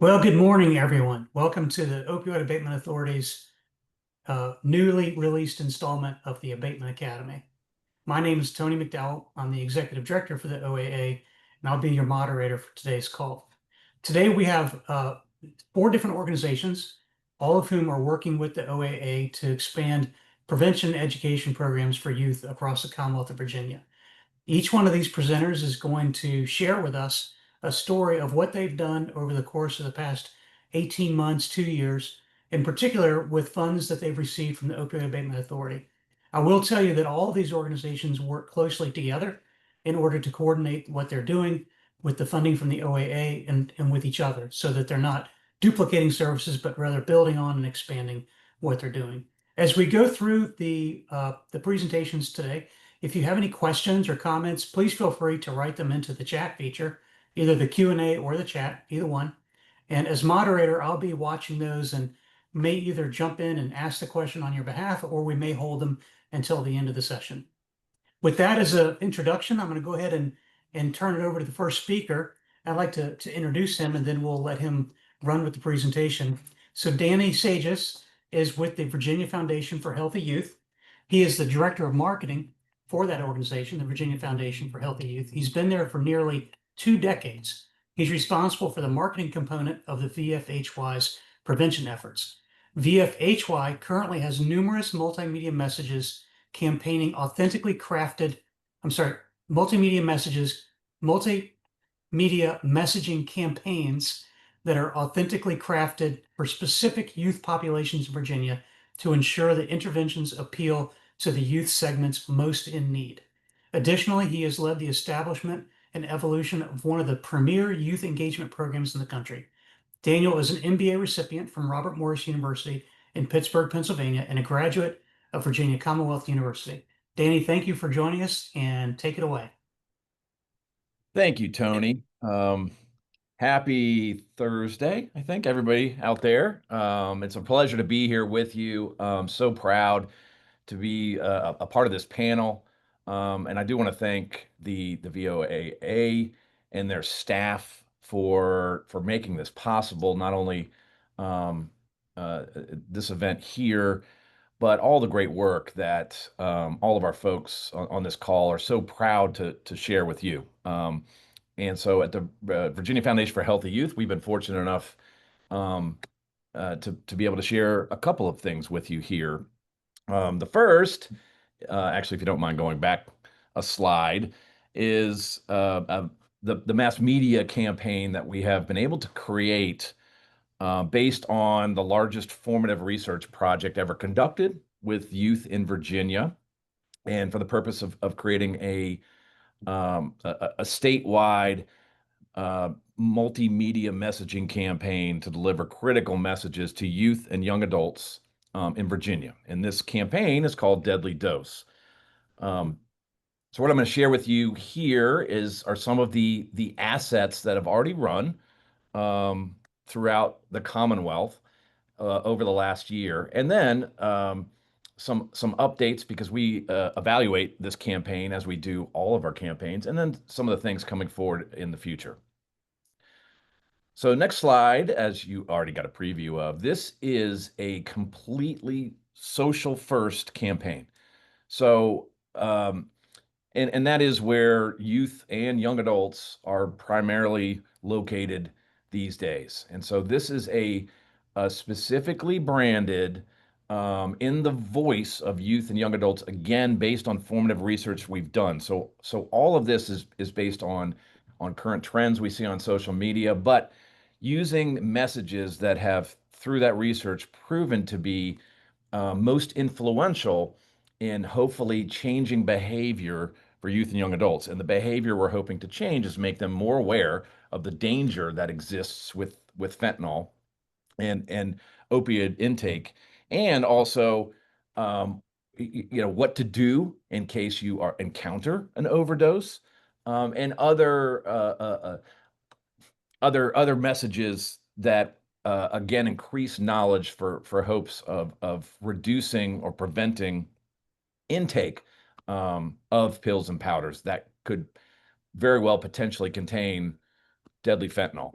Well, good morning, everyone. Welcome to the Opioid Abatement Authority's newly released installment of the Abatement Academy. My name is Tony McDowell. I'm the Executive Director for the OAA, and I'll be your moderator for today's call. Today, we have four different organizations, all of whom are working with the OAA to expand prevention education programs for youth across the Commonwealth of Virginia. Each one of these presenters is going to share with us a story of what they've done over the course of the past 18 months, 2 years, in particular with funds that they've received from the Opioid Abatement Authority. I will tell you that all of these organizations work closely together in order to coordinate what they're doing with the funding from the OAA and with each other so that they're not duplicating services, but rather building on and expanding what they're doing. As we go through the presentations today, if you have any questions or comments, please feel free to write them into the chat feature, either the Q&A or the chat, either one. And as moderator, I'll be watching those and may either jump in and ask the question on your behalf, or we may hold them until the end of the session. With that as an introduction, I'm going to go ahead and turn it over to the first speaker. I'd like to introduce him, and then we'll let him run with the presentation. So Danny Sages is with the Virginia Foundation for Healthy Youth. He is the Director of Marketing for that organization, the Virginia Foundation for Healthy Youth. He's been there for nearly 2 decades. He's responsible for the marketing component of the VFHY's prevention efforts. VFHY currently has numerous multimedia messages campaigning authentically crafted, multimedia messages, multimedia messaging campaigns that are authentically crafted for specific youth populations in Virginia to ensure that interventions appeal to the youth segments most in need. Additionally, he has led the establishment and evolution of one of the premier youth engagement programs in the country. Daniel is an MBA recipient from Robert Morris University in Pittsburgh, Pennsylvania, and a graduate of Virginia Commonwealth University. Danny, thank you for joining us, and take it away. Thank you, Tony. Happy Thursday, I think, everybody out there. It's a pleasure to be here with you. So proud to be a part of this panel. And I do want to thank the VOAA and their staff for making this possible, not only um, this event here, but all the great work that all of our folks on this call are so proud to share with you. And so at the Virginia Foundation for Healthy Youth, we've been fortunate enough um, to be able to share a couple of things with you here. The first, actually, if you don't mind going back a slide, is the mass media campaign that we have been able to create based on the largest formative research project ever conducted with youth in Virginia, and for the purpose of creating a statewide multimedia messaging campaign to deliver critical messages to youth and young adults in Virginia. And this campaign is called Deadly Dose. So what I'm going to share with you here are some of the assets that have already run throughout the Commonwealth over the last year, and then some updates because we evaluate this campaign as we do all of our campaigns, and then some of the things coming forward in the future. So next slide, as you already got a preview of, this is a completely social first campaign. So and that is where youth and young adults are primarily located these days. And so this is a specifically branded in the voice of youth and young adults, again, based on formative research we've done. So all of this is based on current trends we see on social media, but using messages that have, through that research, proven to be most influential in hopefully changing behavior for youth and young adults. And the behavior we're hoping to change is make them more aware of the danger that exists with fentanyl and opiate intake, and also what to do in case you encounter an overdose, and other messages that again increase knowledge for hopes of reducing or preventing intake of pills and powders that could very well potentially contain deadly fentanyl.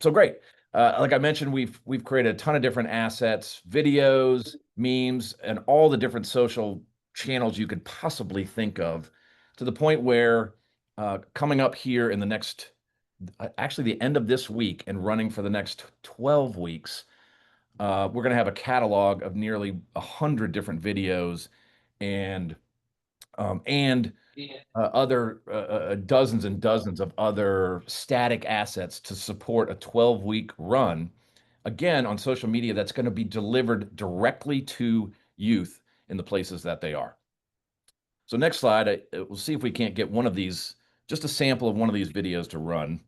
So great. Like I mentioned, we've created a ton of different assets, videos, memes, and all the different social channels you could possibly think of, to the point where coming up here in the next, actually the end of this week and running for the next 12 weeks, we're going to have a catalog of nearly 100 different videos and and other dozens and dozens of other static assets to support a 12-week run, again, on social media that's going to be delivered directly to youth in the places that they are. So next slide, we'll see if we can't get one of these, just a sample of one of these videos to run.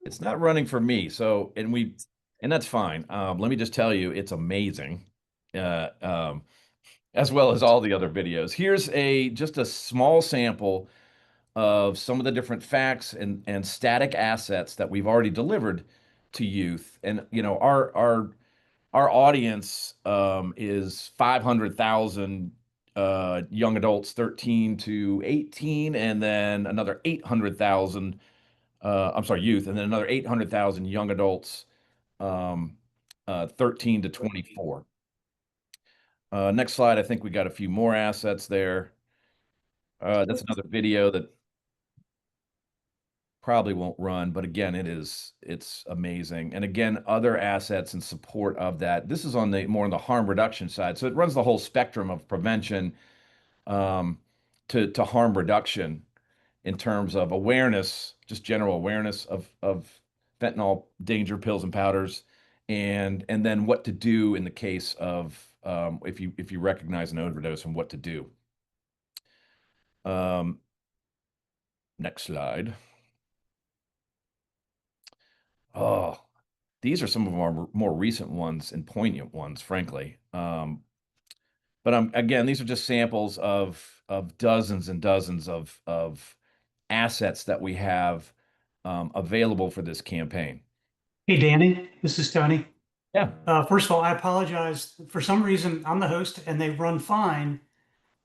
It's not running for me. So, and that's fine. Let me just tell you, it's amazing. Uh, um, as well as all the other videos. Here's just a small sample of some of the different facts and static assets that we've already delivered to youth. And our audience is 500,000 young adults 13 to 18, and then another 800,000 I'm sorry, youth, and then another 800,000 young adults, um, 13 to 24. Next slide, I think we got a few more assets there. That's another video that probably won't run, but again, it's amazing. And again, other assets in support of that. This is on the more on the harm reduction side. So it runs the whole spectrum of prevention um, to harm reduction in terms of awareness, just general awareness of fentanyl, danger pills and powders, and then what to do in the case of if you recognize an overdose and what to do. Um, Next slide. Oh, these are some of our more recent ones and poignant ones, frankly. But again, these are just samples of dozens and dozens of assets that we have available for this campaign. Hey, Danny, this is Tony. Yeah. First of all, I apologize. For some reason, I'm the host and they run fine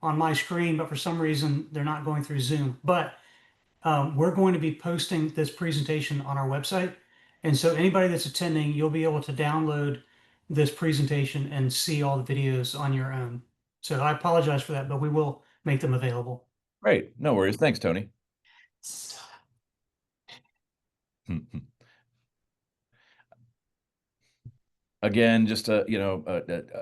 on my screen, but for some reason, they're not going through Zoom. But we're going to be posting this presentation on our website. And so anybody that's attending, you'll be able to download this presentation and see all the videos on your own. So I apologize for that, but we will make them available. Great. No worries. Thanks, Tony. Again, just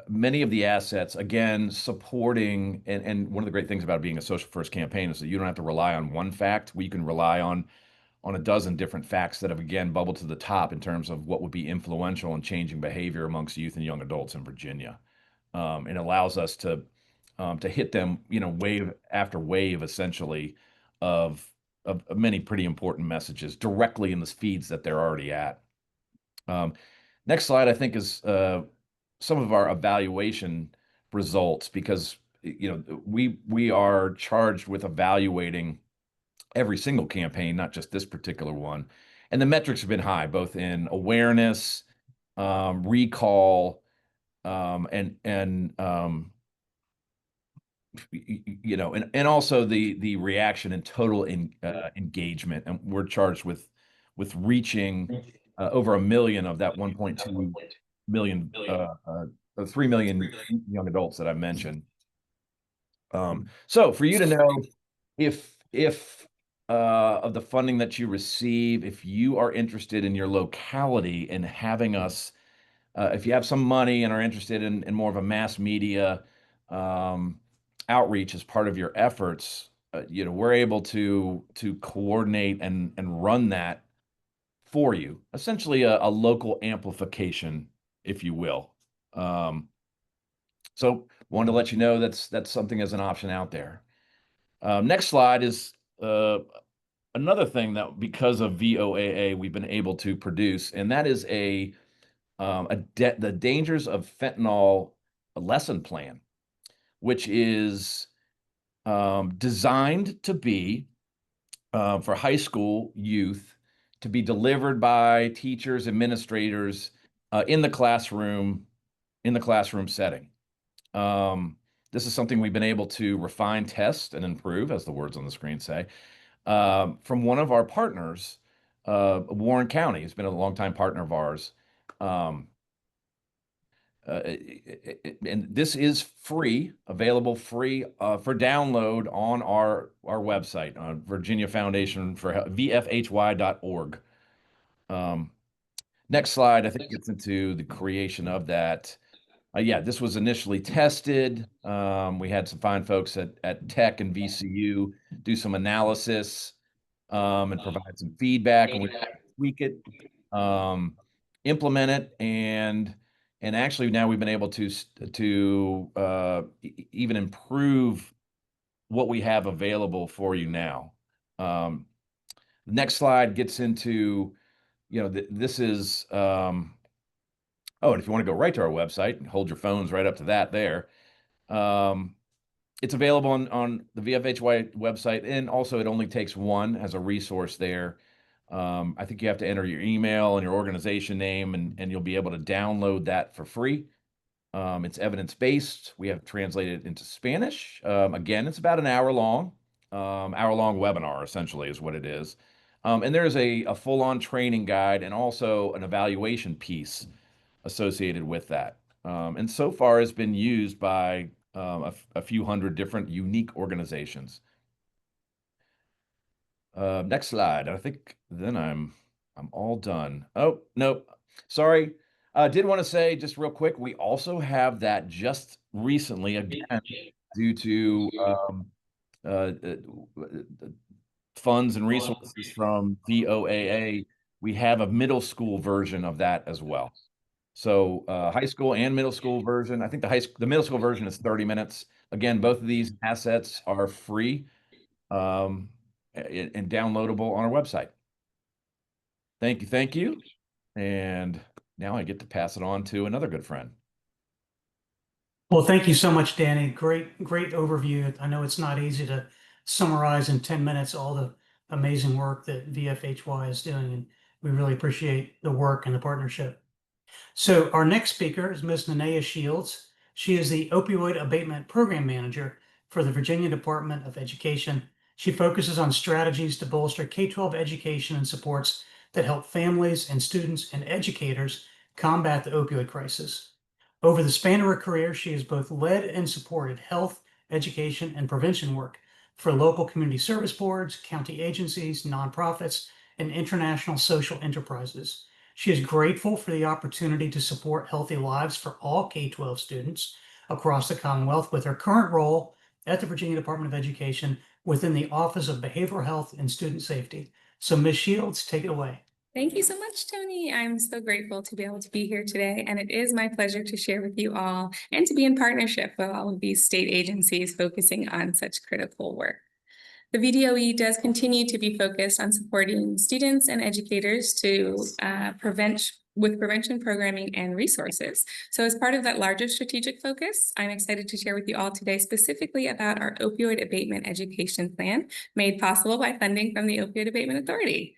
many of the assets, again, supporting, and one of the great things about being a social first campaign is that you don't have to rely on one fact. We can rely on a dozen different facts that have again bubbled to the top in terms of what would be influential in changing behavior amongst youth and young adults in Virginia. It allows us to hit them, wave after wave, essentially, of many pretty important messages directly in the feeds that they're already at. Um, Next slide, I think, is some of our evaluation results, because we are charged with evaluating every single campaign, not just this particular one. And the metrics have been high, both in awareness, recall, and and also the reaction and total engagement. And we're charged with reaching over 1 million of that 1.2 million, 3 million young adults that I mentioned. So for you to know if of the funding that you receive, if you are interested in your locality and having us, if you have some money and are interested in more of a mass media um, outreach as part of your efforts, we're able to coordinate and run that for you, essentially a local amplification, if you will. So wanted to let you know that's something as an option out there. Next slide is another thing that, because of VOAA, we've been able to produce, and that is the dangers of fentanyl lesson plan, which is designed to be for high school youth to be delivered by teachers, administrators in the classroom, setting. Um, this is something we've been able to refine, test, and improve, as the words on the screen say, from one of our partners, Warren County, who's been a longtime partner of ours. Um, and this is free, available free for download on our website, Virginia Foundation for VFHY.org. Next slide, I think, gets into the creation of that. Yeah, this was initially tested. We had some fine folks at Tech and VCU do some analysis and provide some feedback, and we tweak it, implement it, and actually now we've been able to even improve what we have available for you now. The next slide gets into, this is oh, and if you want to go right to our website and hold your phones right up to that there, it's available on the VFHY website, and also it only takes one as a resource there. I think you have to enter your email and your organization name, and you'll be able to download that for free. It's evidence-based. We have translated it into Spanish. Again, it's about an hour-long webinar, essentially, is what it is. And there's a full-on training guide and also an evaluation piece associated with that. And so far has been used by a few hundred different unique organizations. Next slide. I think then I'm all done. Oh, no, sorry. Did want to say just real quick, we also have that just recently, again, due to uh, funds and resources from VOAA, we have a middle school version of that as well. So high school and middle school version. I think the middle school version is 30 minutes. Again, both of these assets are free and downloadable on our website. Thank you, thank you. And now I get to pass it on to another good friend. Well, thank you so much, Danny. Great overview. I know it's not easy to summarize in 10 minutes all the amazing work that VFHY is doing, and we really appreciate the work and the partnership. So our next speaker is Ms. Nanea Shields. She is the Opioid Abatement Program Manager for the Virginia Department of Education. She focuses on strategies to bolster K-12 education and supports that help families and students and educators combat the opioid crisis. Over the span of her career, she has both led and supported health, education, and prevention work for local community service boards, county agencies, nonprofits, and international social enterprises. She is grateful for the opportunity to support healthy lives for all K-12 students across the Commonwealth with her current role at the Virginia Department of Education within the Office of Behavioral Health and Student Safety. So Ms. Shields, take it away. Thank you so much, Tony. I'm so grateful to be able to be here today, and it is my pleasure to share with you all and to be in partnership with all of these state agencies focusing on such critical work. The VDOE does continue to be focused on supporting students and educators to with prevention programming and resources. So as part of that larger strategic focus, I'm excited to share with you all today specifically about our opioid abatement education plan made possible by funding from the Opioid Abatement Authority.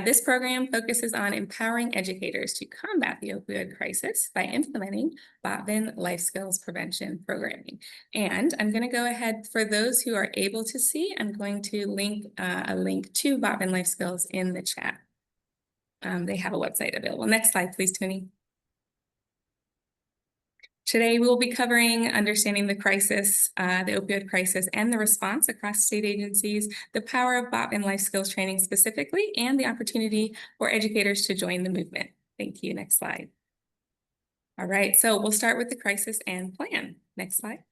This program focuses on empowering educators to combat the opioid crisis by implementing Abatement life skills prevention programming. And I'm going to go ahead, for those who are able to see, I'm going to link a link to Abatement life skills in the chat. They have a website available. Next slide, please, Tony. Today, we will be covering understanding the crisis, the opioid crisis, and the response across state agencies, the power of Abatement life skills training specifically, and the opportunity for educators to join the movement. Thank you. Next slide. All right, so we'll start with the crisis and plan. Next slide.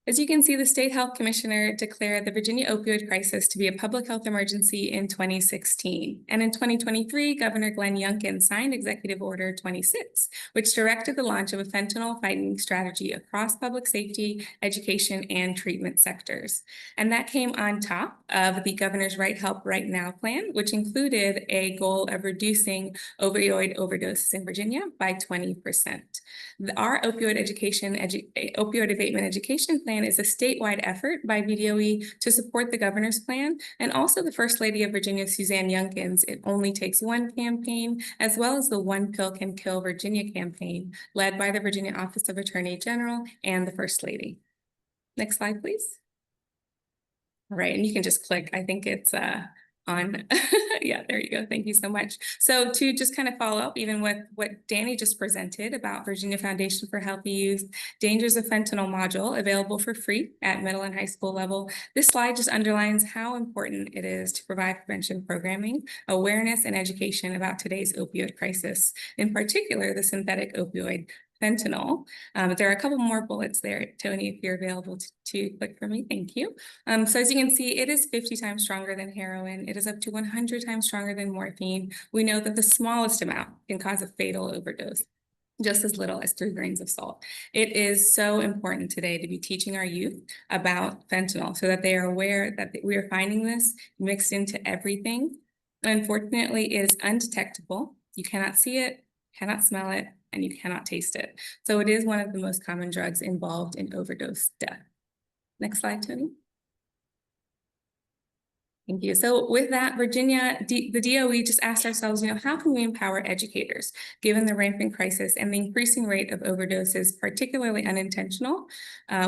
As you can see, the State Health Commissioner declared the Virginia opioid crisis to be a public health emergency in 2016. And in 2023, Governor Glenn Youngkin signed Executive Order 26, which directed the launch of a fentanyl fighting strategy across public safety, education, and treatment sectors. And that came on top of the Governor's Right Help Right Now plan, which included a goal of reducing opioid overdoses in Virginia by 20%. Our opioid abatement education plan Plan is a statewide effort by VDOE to support the governor's plan and also the First Lady of Virginia, Suzanne Youngkin's It Only Takes One campaign, as well as the One Pill Can Kill Virginia campaign, led by the Virginia Office of Attorney General and the First Lady. Next slide, please. All right, and you can just click, I think it's on, yeah, there you go. Thank you so much. So to just kind of follow up even with what Danny just presented about Virginia Foundation for Healthy Youth, Dangers of Fentanyl module available for free at middle and high school level. This slide just underlines how important it is to provide prevention programming, awareness, and education about today's opioid crisis, in particular, the synthetic opioid fentanyl. There are a couple more bullets there, Tony, if you're available to click for me, thank you. So as you can see, it is 50 times stronger than heroin. It is up to 100 times stronger than morphine. We know that the smallest amount can cause a fatal overdose, just as little as 3 grains of salt. It is so important today to be teaching our youth about fentanyl so that they are aware that we are finding this mixed into everything. Unfortunately, it is undetectable. You cannot see it, cannot smell it, and you cannot taste it. So it is one of the most common drugs involved in overdose death. Next slide, Tony. Thank you. So with that, Virginia, the DOE just asked ourselves, how can we empower educators given the rampant crisis and the increasing rate of overdoses, particularly unintentional,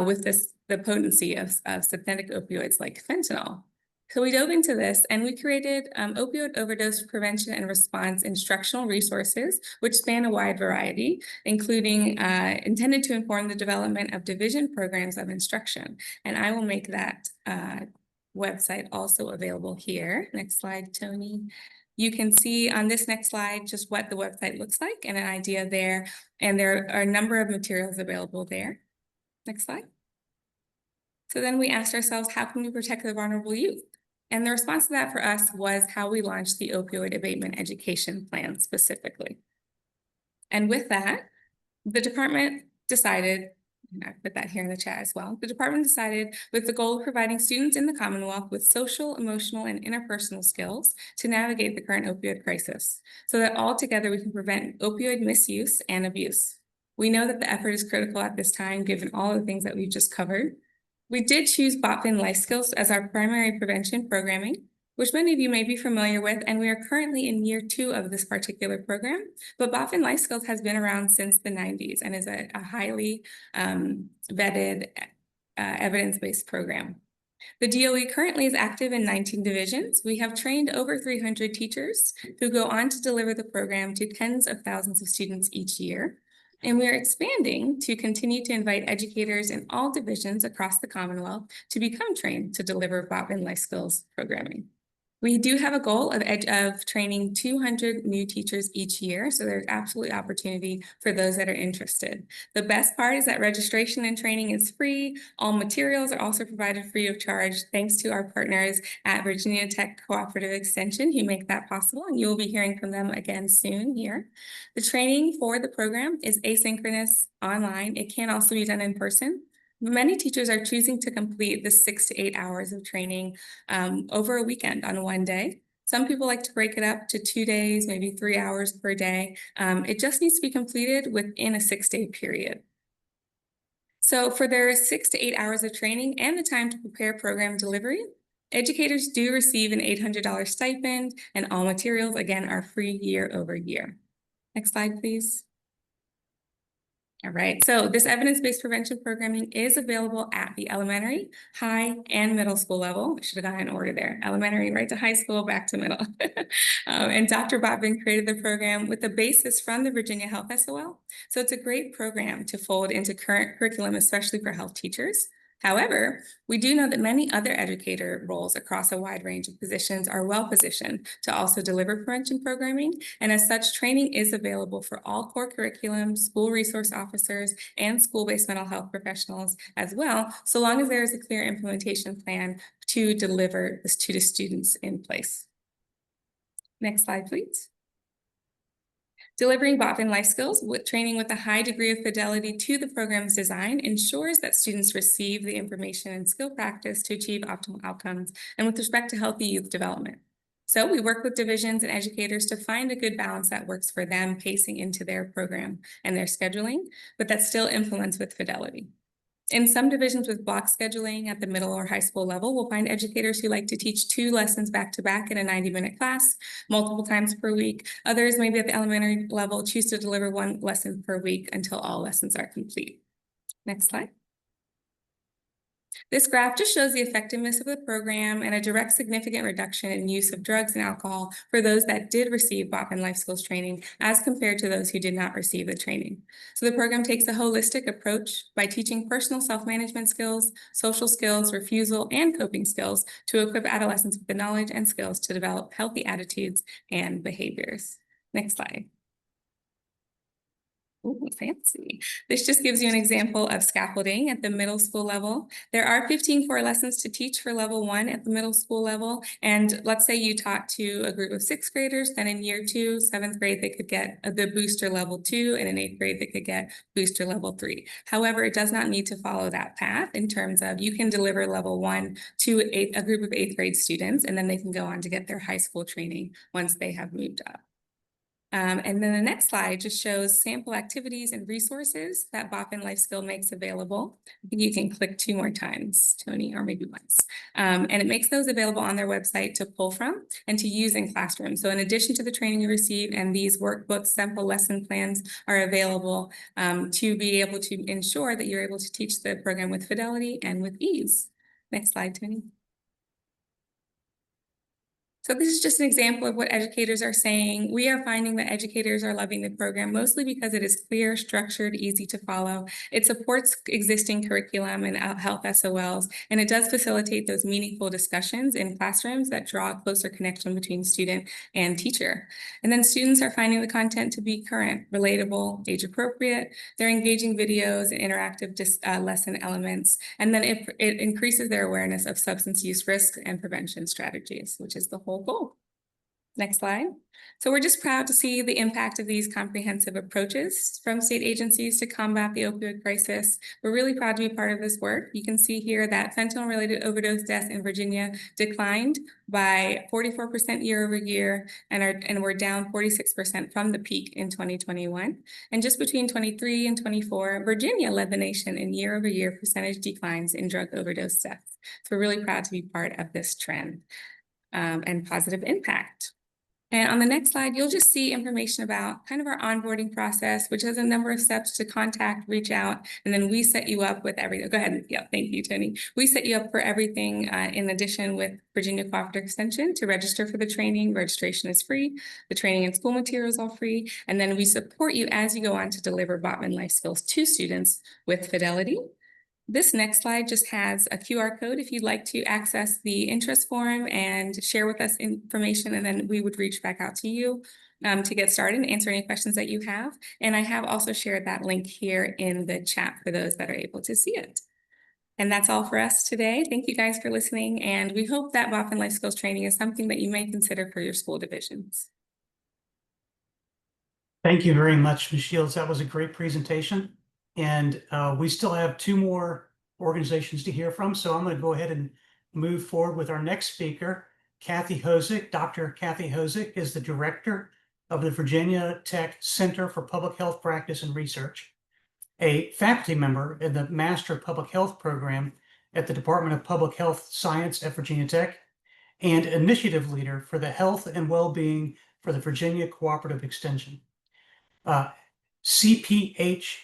with the potency of synthetic opioids like fentanyl? So we dove into this and we created opioid overdose prevention and response instructional resources, which span a wide variety, including intended to inform the development of division programs of instruction. And I will make that website also available here. Next slide, Tony. You can see on this next slide just what the website looks like and an idea there. And there are a number of materials available there. Next slide. So then we asked ourselves, how can we protect the vulnerable youth? And the response to that for us was how we launched the opioid abatement education plan specifically. And with that, the department decided, and I put that here in the chat as well, the department decided with the goal of providing students in the Commonwealth with social, emotional, and interpersonal skills to navigate the current opioid crisis, so that all together we can prevent opioid misuse and abuse. We know that the effort is critical at this time, given all the things that we've just covered. We did choose Botfin Life Skills as our primary prevention programming, which many of you may be familiar with, and we are currently in year 2 of this particular program. But Botfin Life Skills has been around since the 90s and is a highly vetted, evidence-based program. The DOE currently is active in 19 divisions. We have trained over 300 teachers who go on to deliver the program to tens of thousands of students each year. And we are expanding to continue to invite educators in all divisions across the Commonwealth to become trained to deliver Botfin Life Skills programming. We do have a goal of training 200 new teachers each year, so there's absolutely opportunity for those that are interested. The best part is that registration and training is free. All materials are also provided free of charge, thanks to our partners at Virginia Tech Cooperative Extension who make that possible, and you will be hearing from them again soon here. The training for the program is asynchronous online. It can also be done in person. Many teachers are choosing to complete the 6 to 8 hours of training over a weekend on one day. Some people like to break it up to 2 days, maybe 3 hours per day. It just needs to be completed within a 6-day period. So for their 6 to 8 hours of training and the time to prepare program delivery, educators do receive an $800 stipend, and all materials, again, are free year over year. Next slide, please. All right, so this evidence-based prevention programming is available at the elementary, high, and middle school level. I should have gone in order there. Elementary, right to high school, back to middle. And Dr. Botfin created the program with the basis from the Virginia Health SOL. So it's a great program to fold into current curriculum, especially for health teachers. However, we do know that many other educator roles across a wide range of positions are well positioned to also deliver prevention programming. And as such, training is available for all core curriculum, school resource officers, and school-based mental health professionals as well, so long as there is a clear implementation plan to deliver this to the students in place. Next slide, please. Delivering Botfin Life Skills with training with a high degree of fidelity to the program's design ensures that students receive the information and skill practice to achieve optimal outcomes and with respect to healthy youth development. So we work with divisions and educators to find a good balance that works for them, pacing into their program and their scheduling, but that still implements with fidelity. In some divisions with block scheduling at the middle or high school level, we'll find educators who like to teach 2 lessons back to back in a 90-minute class, multiple times per week. Others, maybe at the elementary level, choose to deliver 1 lesson per week until all lessons are complete. Next slide. This graph just shows the effectiveness of the program and a direct significant reduction in use of drugs and alcohol for those that did receive BOP and life skills training as compared to those who did not receive the training. So the program takes a holistic approach by teaching personal self-management skills, social skills, refusal, and coping skills to equip adolescents with the knowledge and skills to develop healthy attitudes and behaviors. Next slide. Ooh, fancy. This just gives you an example of scaffolding at the middle school level. There are 15 core lessons to teach for level 1 at the middle school level. And let's say you taught to a group of 6th graders, then in year 2, 7th grade, they could get the booster level 2, and in 8th grade, they could get booster level 3. However, it does not need to follow that path in terms of you can deliver level 1 to a group of 8th grade students, and then they can go on to get their high school training once they have moved up. And then the next slide just shows sample activities and resources that BOP and Life Skill makes available. I think you can click 2 more times, Tony, or maybe once. And it makes those available on their website to pull from and to use in classrooms. So in addition to the training you receive, and these workbooks, sample lesson plans are available to be able to ensure that you're able to teach the program with fidelity and with ease. Next slide, Tony. So this is just an example of what educators are saying. We are finding that educators are loving the program mostly because it is clear, structured, easy to follow. It supports existing curriculum and health SOLs, and it does facilitate those meaningful discussions in classrooms that draw a closer connection between student and teacher. And then students are finding the content to be current, relatable, age appropriate. They're engaging videos and interactive lesson elements. And then it increases their awareness of substance use risk and prevention strategies, which is the whole goal. Next slide. So we're just proud to see the impact of these comprehensive approaches from state agencies to combat the opioid crisis. We're really proud to be part of this work. You can see here that fentanyl-related overdose deaths in Virginia declined by 44% year over year, and we're down 46% from the peak in 2021. And just between 23 and 24, Virginia led the nation in year over year percentage declines in drug overdose deaths. So we're really proud to be part of this trend and positive impact. And on the next slide, you'll just see information about kind of our onboarding process, which has a number of steps to contact, reach out, and then we set you up with everything. Go ahead. Yeah, thank you, Tony. We set you up for everything in addition with Virginia Cooperative Extension to register for the training. Registration is free. The training and school materials are free. And then we support you as you go on to deliver Botman life skills to students with fidelity. This next slide just has a QR code if you'd like to access the interest form and share with us information, and then we would reach back out to you to get started and answer any questions that you have. And I have also shared that link here in the chat for those that are able to see it. And that's all for us today. Thank you guys for listening, and we hope that BOP and life skills training is something that you may consider for your school divisions. Thank you very much, Ms. Shields. That was a great presentation. And we still have 2 more organizations to hear from. So I'm going to go ahead and move forward with our next speaker, Kathy Hosick. Dr. Kathy Hosick is the director of the Virginia Tech Center for Public Health Practice and Research, a faculty member in the Master of Public Health program at the Department of Public Health Science at Virginia Tech, and initiative leader for the health and well-being for the Virginia Cooperative Extension. CPHPR,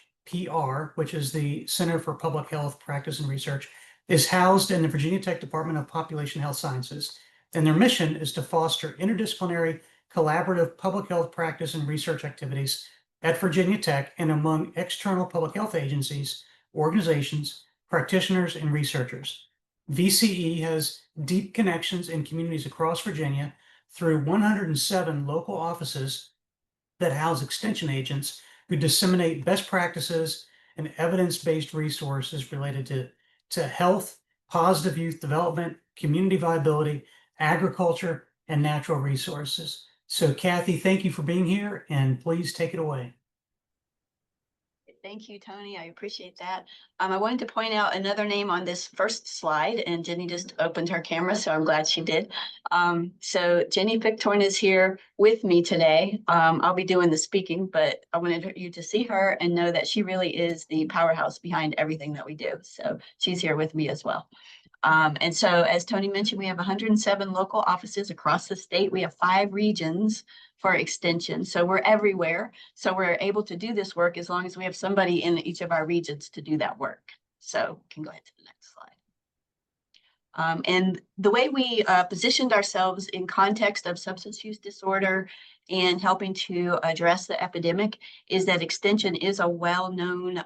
which is the Center for Public Health Practice and Research, is housed in the Virginia Tech Department of Population Health Sciences, and their mission is to foster interdisciplinary, collaborative public health practice and research activities at Virginia Tech and among external public health agencies, organizations, practitioners, and researchers. VCE has deep connections in communities across Virginia through 107 local offices that house extension agents who disseminate best practices and evidence-based resources related to health, positive youth development, community viability, agriculture, and natural resources. So Kathy, thank you for being here, and please take it away. Thank you, Tony. I appreciate that. I wanted to point out another name on this first slide, and Jenny just opened her camera, so I'm glad she did. So Jenny Picktorn is here with me today. I'll be doing the speaking, but I wanted you to see her and know that she really is the powerhouse behind everything that we do. So she's here with me as well. And so, as Tony mentioned, we have 107 local offices across the state. We have 5 regions for extension. So we're everywhere. So we're able to do this work as long as we have somebody in each of our regions to do that work. So we can go ahead to the next slide. And the way we positioned ourselves in context of substance use disorder and helping to address the epidemic is that extension is a well-known,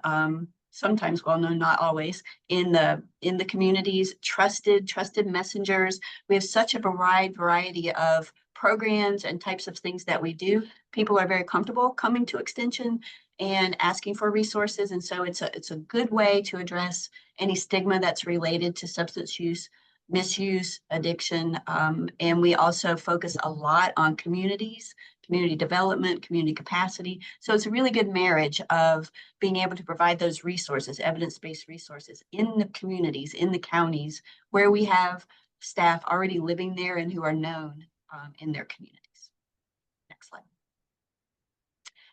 sometimes well-known, not always, in the communities, trusted messengers. We have such a wide variety of programs and types of things that we do. People are very comfortable coming to extension and asking for resources. And so it's a good way to address any stigma that's related to substance use, misuse, addiction. And we also focus a lot on communities, community development, community capacity. So it's a really good marriage of being able to provide those resources, evidence-based resources in the communities, in the counties where we have staff already living there and who are known in their communities. Next slide.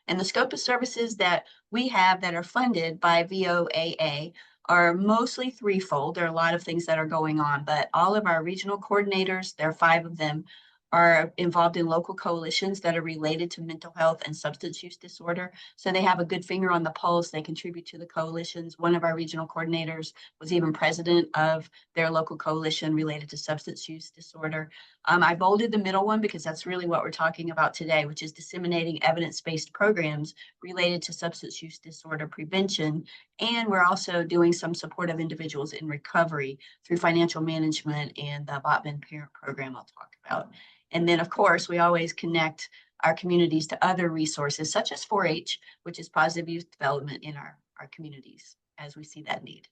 And the scope of services that we have that are funded by VOAA are mostly threefold. There are a lot of things that are going on, but all of our regional coordinators, there are 5 of them, are involved in local coalitions that are related to mental health and substance use disorder. So they have a good finger on the pulse. They contribute to the coalitions. One of our regional coordinators was even president of their local coalition related to substance use disorder. I bolded the middle one because that's really what we're talking about today, which is disseminating evidence-based programs related to substance use disorder prevention. And we're also doing some support of individuals in recovery through financial management and the Abatement parent program I'll talk about. And then, of course, we always connect our communities to other resources, such as 4-H, which is positive youth development in our communities as we see that need.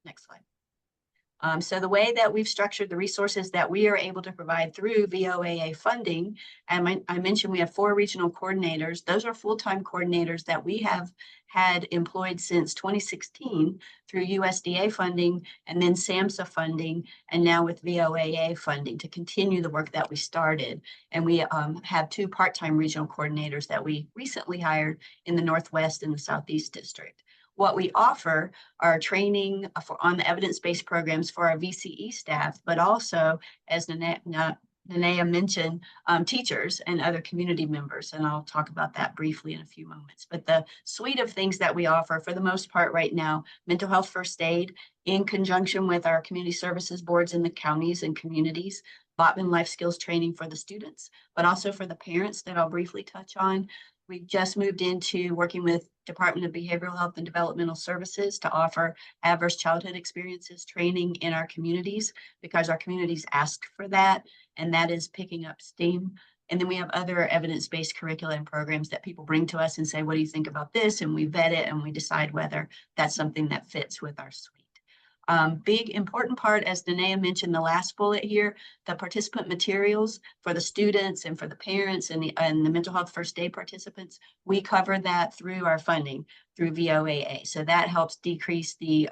Next slide. So the way that we've structured the resources that we are able to provide through VOAA funding, and I mentioned we have 4 regional coordinators. Those are full-time coordinators that we have had employed since 2016 through USDA funding and then SAMHSA funding, and now with VOAA funding to continue the work that we started. And we have 2 part-time regional coordinators that we recently hired in the Northwest and the Southeast District. What we offer are training on the evidence-based programs for our VCE staff, but also, as Nanea mentioned, teachers and other community members. And I'll talk about that briefly in a few moments. But the suite of things that we offer, for the most part right now, mental health first aid in conjunction with our community services boards in the counties and communities, Abatement life skills training for the students, but also for the parents that I'll briefly touch on. We just moved into working with Department of Behavioral Health and Developmental Services to offer adverse childhood experiences training in our communities because our communities ask for that, and that is picking up steam. And then we have other evidence-based curricula and programs that people bring to us and say, what do you think about this? And we vet it and we decide whether that's something that fits with our suite. Big important part, as Nanea mentioned, the last bullet here, the participant materials for the students and for the parents and the mental health first aid participants, we cover that through our funding through VOAA. So that helps decrease the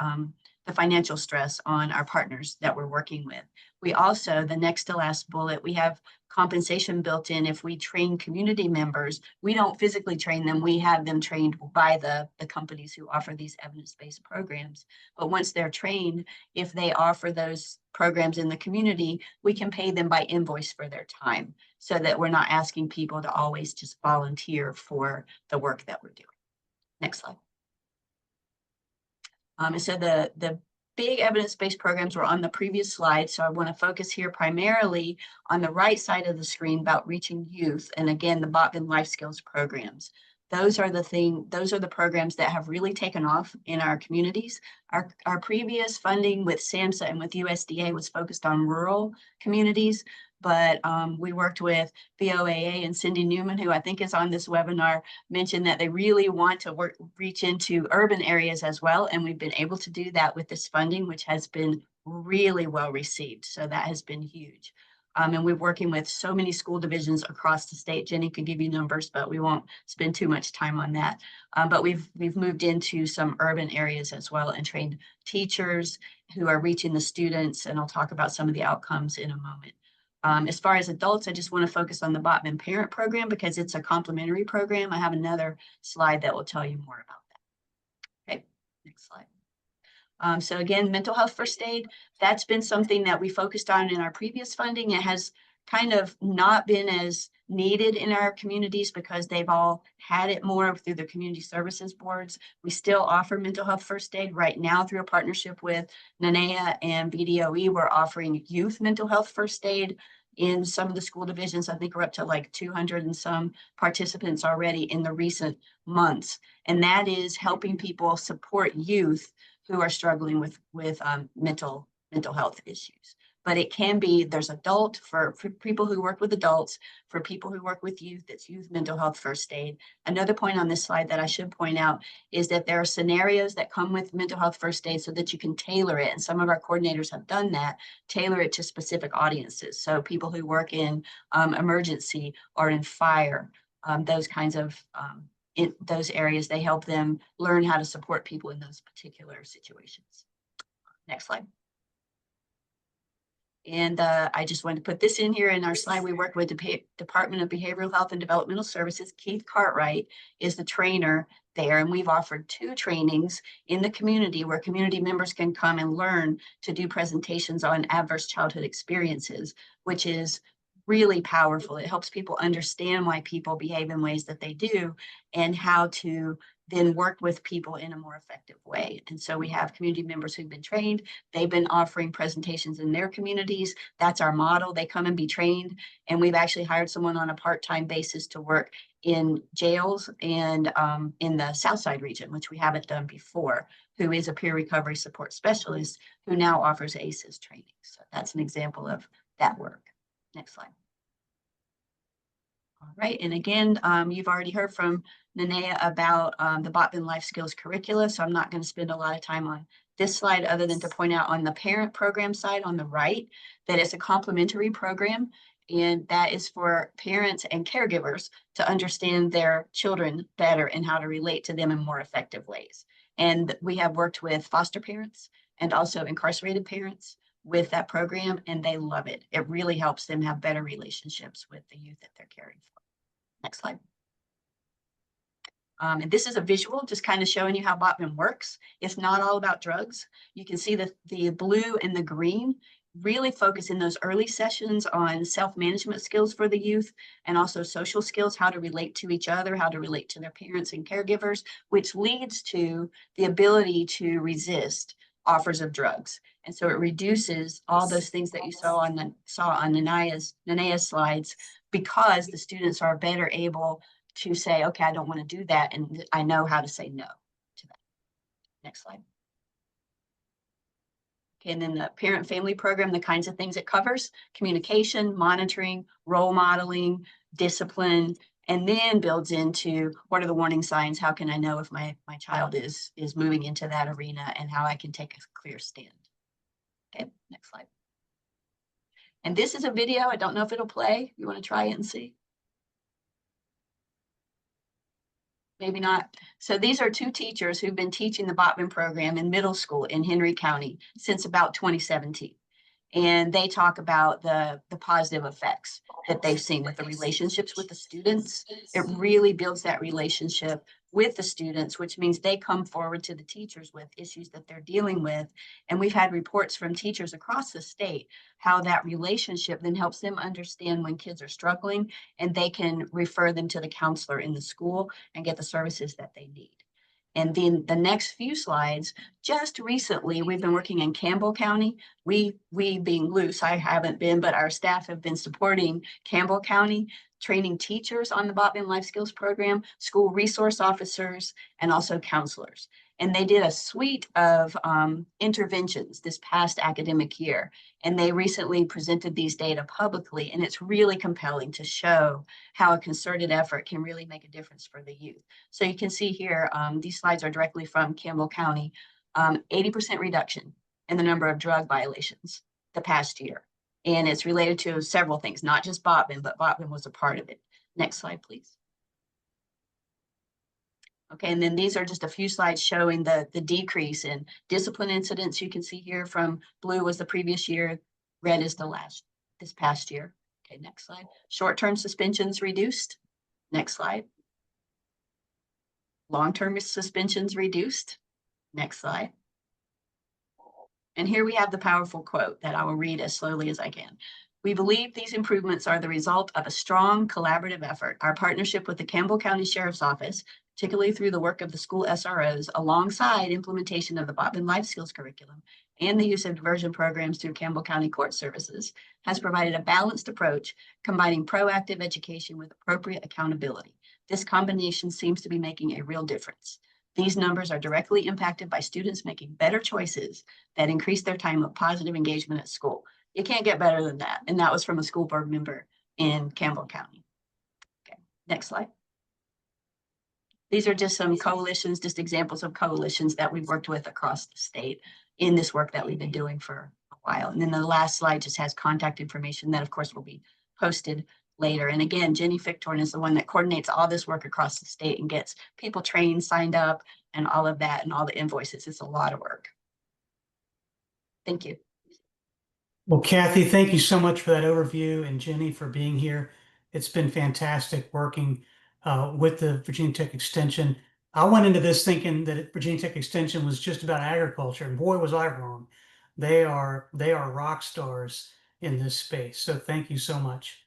financial stress on our partners that we're working with. We also, the next to last bullet, we have compensation built in. If we train community members, we don't physically train them. We have them trained by the companies who offer these evidence-based programs. But once they're trained, if they offer those programs in the community, we can pay them by invoice for their time so that we're not asking people to always just volunteer for the work that we're doing. Next slide. And so the big evidence-based programs were on the previous slide. So I want to focus here primarily on the right side of the screen about reaching youth. And again, the Abatement life skills programs. Those are the programs that have really taken off in our communities. Our previous funding with SAMHSA and with USDA was focused on rural communities, but we worked with VOAA and Cindy Newman, who I think is on this webinar, mentioned that they really want to reach into urban areas as well. And we've been able to do that with this funding, which has been really well received. So that has been huge. And we're working with so many school divisions across the state. Jenny could give you numbers, but we won't spend too much time on that. But we've moved into some urban areas as well and trained teachers who are reaching the students. And I'll talk about some of the outcomes in a moment. As far as adults, I just want to focus on the Abatement Parent Program because it's a complementary program. I have another slide that will tell you more about that. Okay, next slide. So again, mental health first aid, that's been something that we focused on in our previous funding. It has kind of not been as needed in our communities because they've all had it more through the community services boards. We still offer mental health first aid right now through a partnership with NANEA and BDOE. We're offering youth mental health first aid in some of the school divisions. I think we're up to like 200 and some participants already in the recent months. And that is helping people support youth who are struggling with mental health issues. But it can be, there's adult, for people who work with adults, for people who work with youth, it's youth mental health first aid. Another point on this slide that I should point out is that there are scenarios that come with mental health first aid so that you can tailor it. And some of our coordinators have done that, tailor it to specific audiences. So people who work in emergency or in fire, those kinds of in those areas, they help them learn how to support people in those particular situations. Next slide. And I just wanted to put this in here in our slide. We work with the Department of Behavioral Health and Developmental Services. Keith Cartwright is the trainer there, and we've offered 2 trainings in the community where community members can come and learn to do presentations on adverse childhood experiences, which is really powerful. It helps people understand why people behave in ways that they do and how to then work with people in a more effective way. And so we have community members who've been trained. They've been offering presentations in their communities. That's our model. They come and be trained. And we've actually hired someone on a part-time basis to work in jails and in the Southside region, which we haven't done before, who is a peer recovery support specialist who now offers ACEs training. So that's an example of that work. Next slide. All right, and again, you've already heard from Nanea about the Abatement Life Skills curricula, so I'm not going to spend a lot of time on this slide other than to point out on the parent program side on the right that it's a complementary program, and that is for parents and caregivers to understand their children better and how to relate to them in more effective ways. And we have worked with foster parents and also incarcerated parents with that program, and they love it. It really helps them have better relationships with the youth that they're caring for. Next slide. And this is a visual just kind of showing you how Abatement works. It's not all about drugs. You can see that the blue and the green really focus in those early sessions on self-management skills for the youth and also social skills, how to relate to each other, how to relate to their parents and caregivers, which leads to the ability to resist offers of drugs. And so it reduces all those things that you saw on Nanea's slides, because the students are better able to say, okay, I don't want to do that, and I know how to say no to that. Next slide. Okay, and then the parent family program, the kinds of things it covers: communication, monitoring, role modeling, discipline, and then builds into what are the warning signs? How can I know if my child is moving into that arena, and how I can take a clear stand? Okay, next slide. And this is a video. I don't know if it'll play. You want to try it and see? Maybe not. So these are 2 teachers who've been teaching the Abatement program in middle school in Henry County since about 2017. And they talk about the positive effects that they've seen with the relationships with the students. It really builds that relationship with the students, which means they come forward to the teachers with issues that they're dealing with. And we've had reports from teachers across the state how that relationship then helps them understand when kids are struggling, and they can refer them to the counselor in the school and get the services that they need. And then the next few slides, just recently, we've been working in Campbell County. We being loose, I haven't been, but our staff have been supporting Campbell County, training teachers on the Abatement Life Skills program, school resource officers, and also counselors. And they did a suite of interventions this past academic year. And they recently presented these data publicly, and it's really compelling to show how a concerted effort can really make a difference for the youth. So you can see here, these slides are directly from Campbell County, 80% reduction in the number of drug violations the past year. And it's related to several things, not just Botman, but Botman was a part of it. Next slide, please. Okay, and then these are just a few slides showing the decrease in discipline incidents. You can see here from blue was the previous year, red is this past year. Okay, next slide. Short-term suspensions reduced. Next slide. Long-term suspensions reduced. Next slide. And here we have the powerful quote that I will read as slowly as I can. We believe these improvements are the result of a strong collaborative effort. Our partnership with the Campbell County Sheriff's Office, particularly through the work of the school SROs, alongside implementation of the Botman Life Skills curriculum and the use of diversion programs through Campbell County Court Services, has provided a balanced approach, combining proactive education with appropriate accountability. This combination seems to be making a real difference. These numbers are directly impacted by students making better choices that increase their time of positive engagement at school. You can't get better than that. And that was from a school board member in Campbell County. Okay, next slide. These are just some coalitions, just examples of coalitions that we've worked with across the state in this work that we've been doing for a while. And then the last slide just has contact information that, of course, will be posted later. And again, Jenny Fichtorn is the one that coordinates all this work across the state and gets people trained, signed up, and all of that, and all the invoices. It's a lot of work. Thank you. Well, Kathy, thank you so much for that overview, and Jenny for being here. It's been fantastic working with the Virginia Tech Extension. I went into this thinking that Virginia Tech Extension was just about agriculture, and boy, was I wrong. They are rock stars in this space. So thank you so much.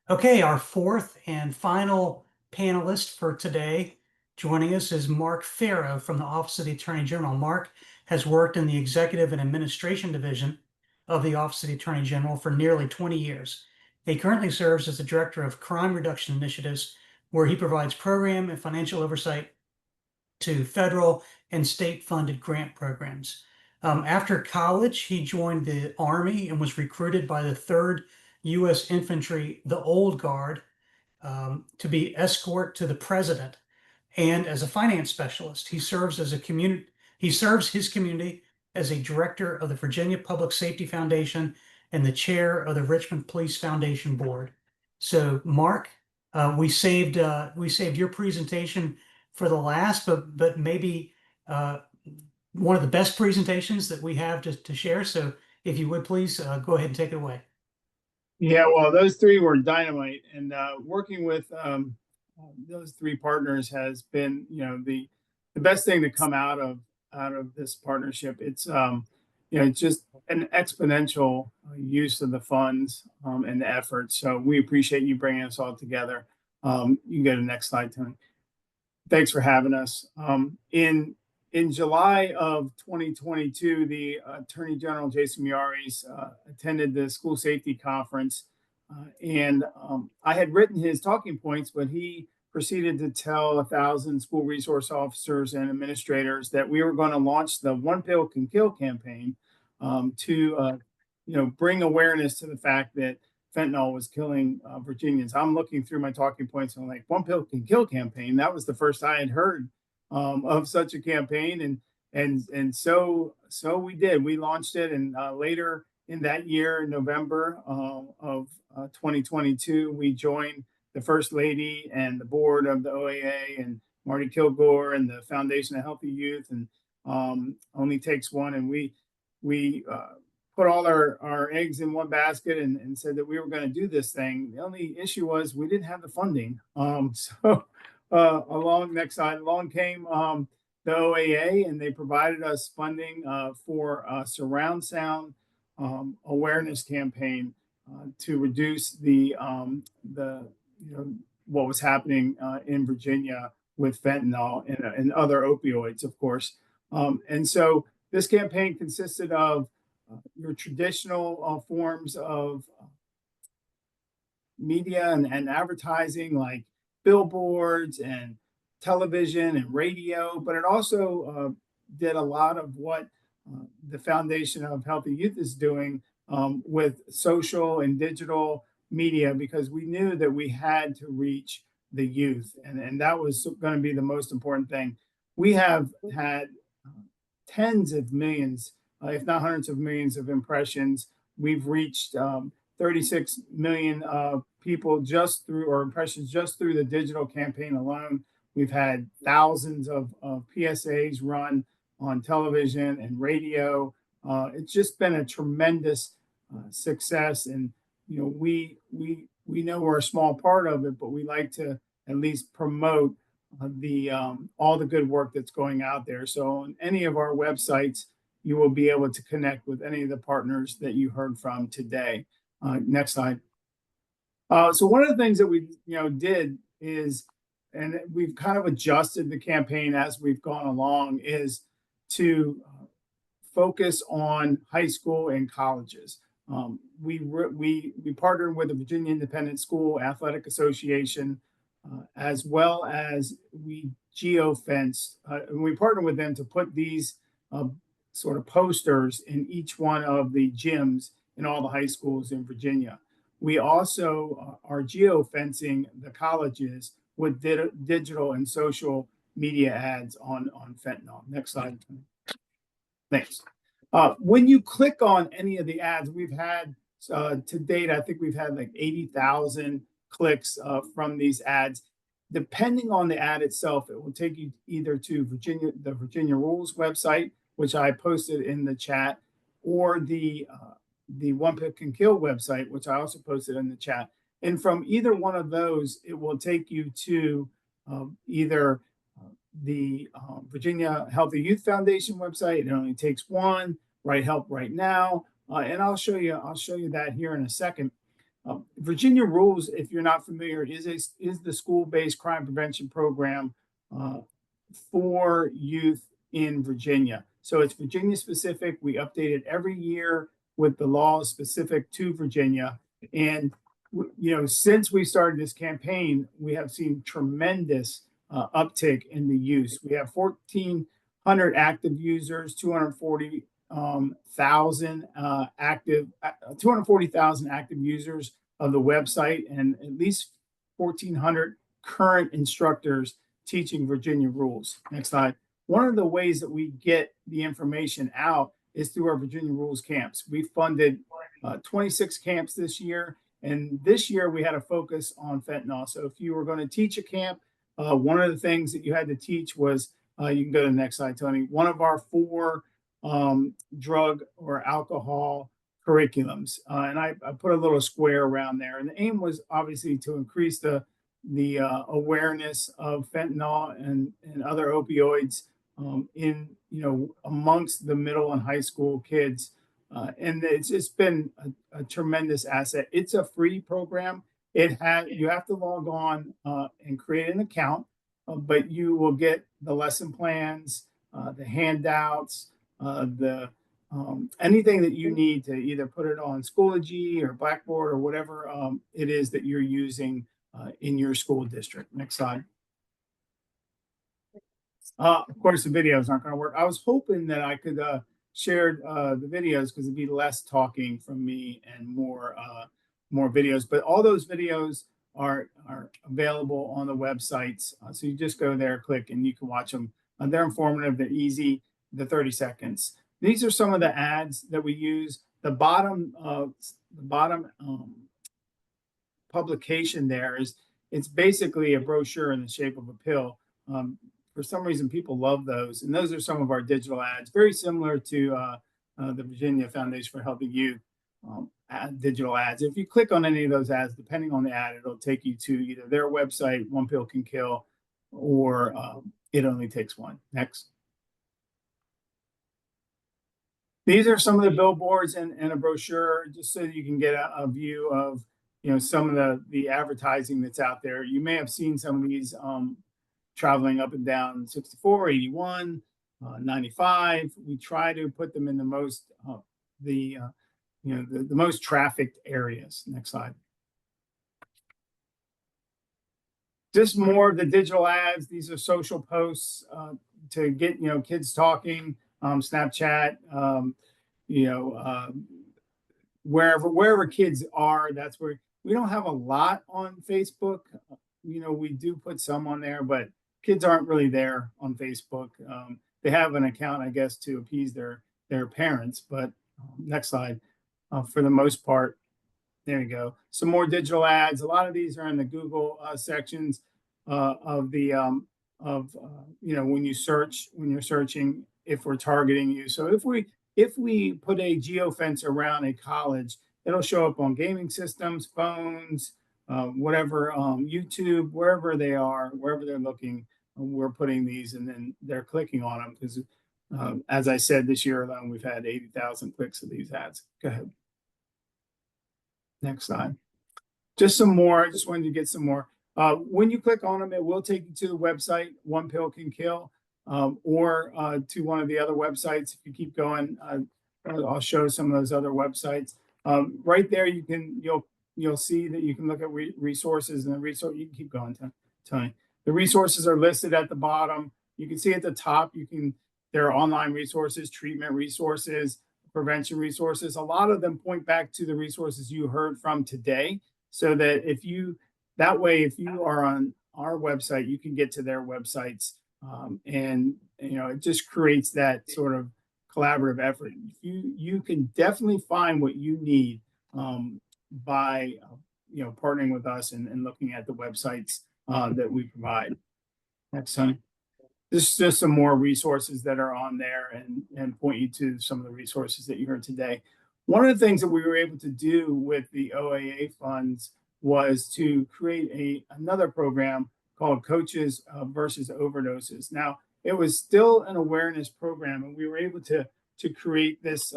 Okay, our fourth and final panelist for today joining us is Mark Farrow from the Office of the Attorney General. Mark has worked in the Executive and Administration Division of the Office of the Attorney General for nearly 20 years. He currently serves as the Director of Crime Reduction Initiatives, where he provides program and financial oversight to federal and state-funded grant programs. After college, he joined the Army and was recruited by the 3rd U.S. Infantry, the Old Guard, to be escort to the president. And as a finance specialist, he serves his community as a director of the Virginia Public Safety Foundation and the chair of the Richmond Police Foundation Board. So, Mark, we saved your presentation for the last, but maybe one of the best presentations that we have to share. So, if you would please go ahead and take it away. Yeah, well, those three were dynamite, and working with those three partners has been, the best thing to come out of this partnership. It's it's just an exponential use of the funds and the effort. So we appreciate you bringing us all together. You can go to the next slide, Tony. Thanks for having us. In July of 2022, the Attorney General Jason Miyares attended the school safety conference, and I had written his talking points, but he proceeded to tell 1,000 school resource officers and administrators that we were going to launch the One Pill Can Kill campaign to bring awareness to the fact that fentanyl was killing Virginians. I'm looking through my talking points and I'm like, One Pill Can Kill campaign. That was the first I had heard of such a campaign, and so we did. We launched it, and later in that year, in November of 2022, we joined the First Lady and the board of the OAA and Marty Kilgore and the Foundation of Healthy Youth, and Only Takes One, and we put all our eggs in one basket and said that we were going to do this thing. The only issue was we didn't have the funding. Along came the OAA, and they provided us funding for a surround sound awareness campaign to reduce the what was happening in Virginia with fentanyl and other opioids, of course. And so this campaign consisted of your traditional forms of media and advertising, like billboards and television and radio, but it also did a lot of what the Foundation of Healthy Youth is doing with social and digital media, because we knew that we had to reach the youth, and that was going to be the most important thing. We have had tens of millions, if not hundreds of millions of impressions we've reached 36 million people just through, or impressions just through the digital campaign alone. We've had thousands of PSAs run on television and radio. It's just been a tremendous success, and we know we're a small part of it, but we like to at least promote all the good work that's going out there. So on any of our websites, you will be able to connect with any of the partners that you heard from today. Next slide. So one of the things that we did is, and we've kind of adjusted the campaign as we've gone along, is to focus on high school and colleges. We partnered with the Virginia Independent School Athletic Association, as well as we geofenced, and we partnered with them to put these sort of posters in each one of the gyms in all the high schools in Virginia. We also are geofencing the colleges with digital and social media ads on fentanyl. Next slide. Thanks. When you click on any of the ads we've had to date, I think we've had like 80,000 clicks from these ads. Depending on the ad itself, it will take you either to the Virginia Rules website, which I posted in the chat, or the One Pill Can Kill website, which I also posted in the chat. And from either one of those, it will take you to either the Virginia Healthy Youth Foundation website. It only takes one. Right Help Right Now, and I'll show you that here in a second. Virginia Rules, if you're not familiar, is the school-based crime prevention program for youth in Virginia. So it's Virginia specific. We update it every year with the laws specific to Virginia. And since we started this campaign, we have seen tremendous uptick in the use. We have 1,400 active users, 240,000 active users of the website, and at least 1,400 current instructors teaching Virginia Rules. Next slide. One of the ways that we get the information out is through our Virginia Rules camps. We funded 26 camps this year, and this year we had a focus on fentanyl. So if you were going to teach a camp, one of the things that you had to teach was, you can go to the next slide, Tony, one of our 4 drug or alcohol curriculums. And I put a little square around there. And the aim was obviously to increase the awareness of fentanyl and other opioids amongst the middle and high school kids. And it's just been a tremendous asset. It's a free program. You have to log on and create an account, but you will get the lesson plans, the handouts, anything that you need to either put it on Schoology or Blackboard or whatever it is that you're using in your school district. Next slide. Of course, the videos aren't going to work. I was hoping that I could share the videos because it'd be less talking from me and more videos. But all those videos are available on the websites. So you just go there, click, and you can watch them. They're informative. They're easy. The 30 seconds. These are some of the ads that we use. The bottom publication there it's basically a brochure in the shape of a pill. For some reason, people love those, and those are some of our digital ads, very similar to the Virginia Foundation for Healthy Youth digital ads. If you click on any of those ads, depending on the ad, it'll take you to either their website, One Pill Can Kill, or It Only Takes One. Next. These are some of the billboards and a brochure, just so you can get a view of some of the advertising that's out there. You may have seen some of these traveling up and down 64, 81, 95. We try to put them in the most the most trafficked areas. Next slide. Just more of the digital ads. These are social posts to get kids talking. Snapchat, wherever kids are, that's where. We don't have a lot on Facebook. We do put some on there, but kids aren't really there on Facebook. They have an account, I guess, to appease their parents. But next slide. for the most part. There you go. Some more digital ads. A lot of these are in the Google sections of the when you're searching, if we're targeting you. So if we put a geofence around a college, it'll show up on gaming systems, phones, whatever, YouTube, wherever they are, wherever they're looking. We're putting these, and then they're clicking on them because, as I said, this year alone we've had 80,000 clicks of these ads. Go ahead. Next slide. Just some more. I just wanted to get some more. When you click on them, it will take you to the website, One Pill Can Kill, or to one of the other websites. If you keep going, I'll show some of those other websites. Right there, you'll see that you can look at resources, and the resource. You can keep going, Tony. The resources are listed at the bottom. You can see at the top. There are online resources, treatment resources, prevention resources. A lot of them point back to the resources you heard from today, so that if you are on our website, you can get to their websites, and it just creates that sort of collaborative effort. You can definitely find what you need by partnering with us and looking at the websites that we provide. Next, Sonny. This is just some more resources that are on there and point you to some of the resources that you heard today. One of the things that we were able to do with the OAA funds was to create another program called Coaches versus Overdoses. Now, it was still an awareness program, and we were able to create this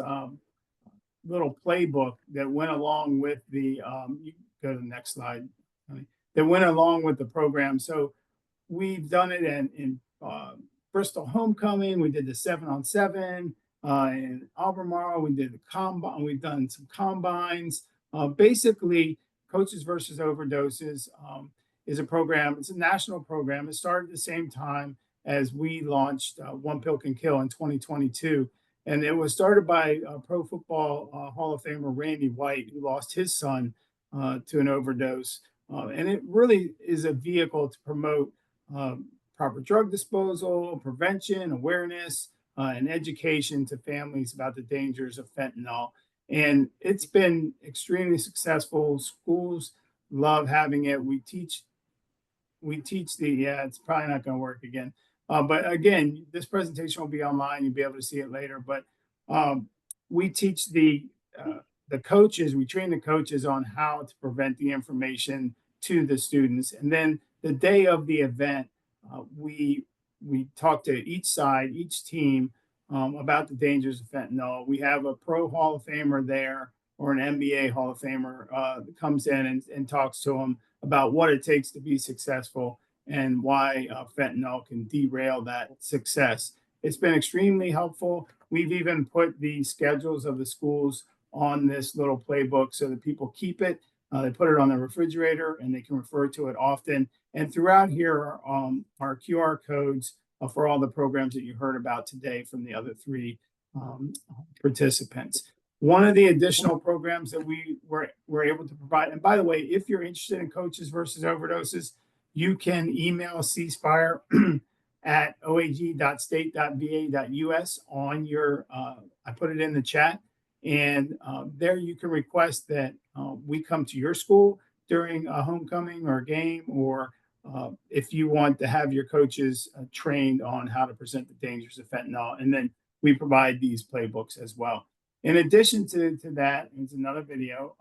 little playbook that went along with the, you can go to the next slide, that went along with the program. So we've done it in Bristol Homecoming. We did the 7-on-7 in Albemarle. We did the combine. We've done some combines. Basically, Coaches versus Overdoses is a program. It's a national program. It started at the same time as we launched One Pill Can Kill in 2022. And it was started by Pro Football Hall of Famer Randy White, who lost his son to an overdose. And it really is a vehicle to promote proper drug disposal, prevention, awareness, and education to families about the dangers of fentanyl. And it's been extremely successful. Schools love having it. We teach it's probably not going to work again. But again, this presentation will be online. You'll be able to see it later. But we teach the coaches, we train the coaches on how to prevent the information to the students. And then the day of the event, we talk to each side, each team, about the dangers of fentanyl. We have a Pro Hall of Famer there, or an NBA Hall of Famer that comes in and talks to them about what it takes to be successful and why fentanyl can derail that success. It's been extremely helpful. We've even put the schedules of the schools on this little playbook so that people keep it. They put it on the refrigerator and they can refer to it often. And throughout here are QR codes for all the programs that you heard about today from the other three participants. One of the additional programs that we were able to provide, and by the way, if you're interested in Coaches versus Overdoses, you can email ceasefire at oag.state.va.us on your, I put it in the chat, and there you can request that we come to your school during a homecoming or a game, or if you want to have your coaches trained on how to present the dangers of fentanyl. And then we provide these playbooks as well. In addition to that, it's another video,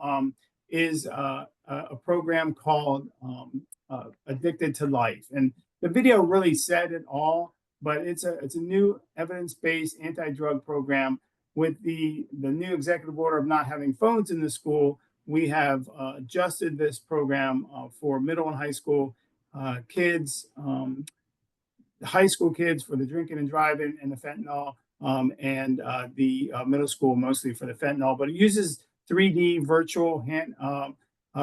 is a program called Addicted to Life. And the video really said it all, but it's a new evidence-based anti-drug program. With the new executive order of not having phones in the school, we have adjusted this program for middle and high school kids, high school kids for the drinking and driving and the fentanyl, and the middle school mostly for the fentanyl. But it uses 3D virtual hand